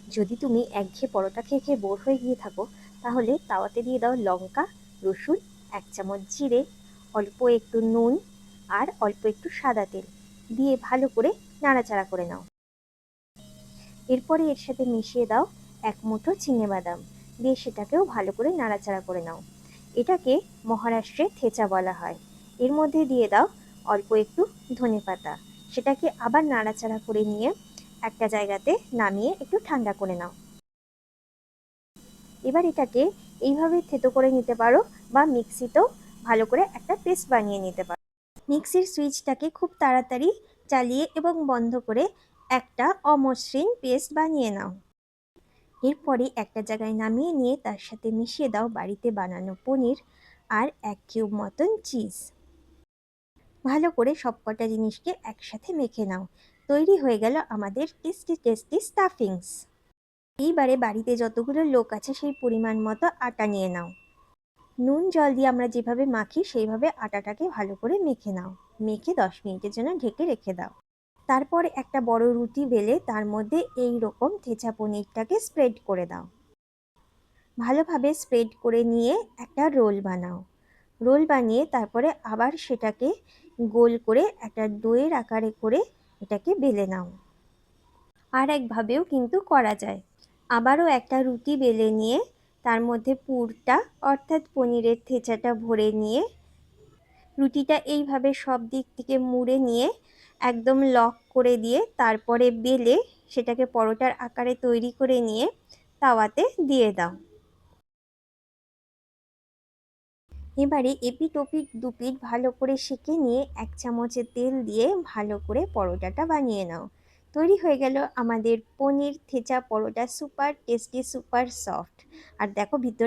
যদি তুমি একঘেয়ে পরোটা খেয়ে খেয়ে বোর হয়ে গিয়ে থাকো, তাহলে তাওয়াতে দিয়ে দাও লঙ্কা, রসুন, 1 চামচ জিরে, অল্প একটু নুন আর অল্প একটু সাদা তেল দিয়ে ভালো করে নাড়াচাড়া করে নাও। এরপরে এর সাথে মিশিয়ে দাও 1 মুঠো চিনেবাদাম, দিয়ে সেটাকেও ভালো করে নাড়াচাড়া করে নাও। এটাকে মহারাষ্ট্রের থেচা বলা হয়। এর মধ্যে দিয়ে দাও অল্প একটু ধনেপাতা, সেটাকে আবার নাড়াচাড়া করে নিয়ে একটা জায়গাতে নামিয়ে একটু ঠান্ডা করে নাও। এবার এটাকে এইভাবে থেতো করে নিতে পারো বা মিক্সিতেও ভালো করে একটা পেস্ট বানিয়ে নিতে পারো। মিক্সির সুইচটাকে খুব তাড়াতাড়ি চালিয়ে এবং বন্ধ করে একটা অমসৃণ পেস্ট বানিয়ে নাও। এরপরে একটা জায়গায় নামিয়ে নিয়ে তার সাথে মিশিয়ে দাও বাড়িতে বানানো পনির আর 1 কিউব মতন চিজ। ভালো করে সবকটা জিনিসকে একসাথে মেখে নাও। তৈরি হয়ে গেল আমাদের টেস্টি টেস্টি স্টাফিংস। এইবারে বাড়িতে যতগুলো লোক আছে সেই পরিমাণ মতো আটা নিয়ে নাও। নুন জল দিয়ে আমরা যেভাবে মাখি সেইভাবে আটাটাকে ভালো করে মেখে নাও। মেখে 10 মিনিটের জন্য ঢেকে রেখে দাও। তারপর একটা বড় রুটি বেলে তার মধ্যে এই রকম থেচা পনিরটাকে স্প্রেড করে দাও। ভালোভাবে স্প্রেড করে নিয়ে একটা রোল বানাও। রোল বানিয়ে তারপরে আবার সেটাকে গোল করে একটা দইয়ের আকারে করে এটাকে বেলে নাও। আর একভাবেও কিন্তু করা যায়। আবারও একটা রুটি বেলে নিয়ে তার মধ্যে পুরটা অর্থাৎ পনিরের থেচাটা ভরে নিয়ে রুটিটা এইভাবে সব দিক থেকে মুড়ে নিয়ে একদম লক করে দিয়ে তারপরে বেলে সেটাকে পরোটার আকারে তৈরি করে নিয়ে তাওয়াতে দিয়ে দাও। এবারে এপিট ওপিট দুপিট ভালো করে সেঁকে নিয়ে 1 চামচে তেল দিয়ে ভালো করে পরোটাটা বানিয়ে নাও। তৈরি হয়ে গেল আমাদের পনির থেচা পরোটা, সুপার টেস্টি, সুপার সফট। আর দেখো ভিতরে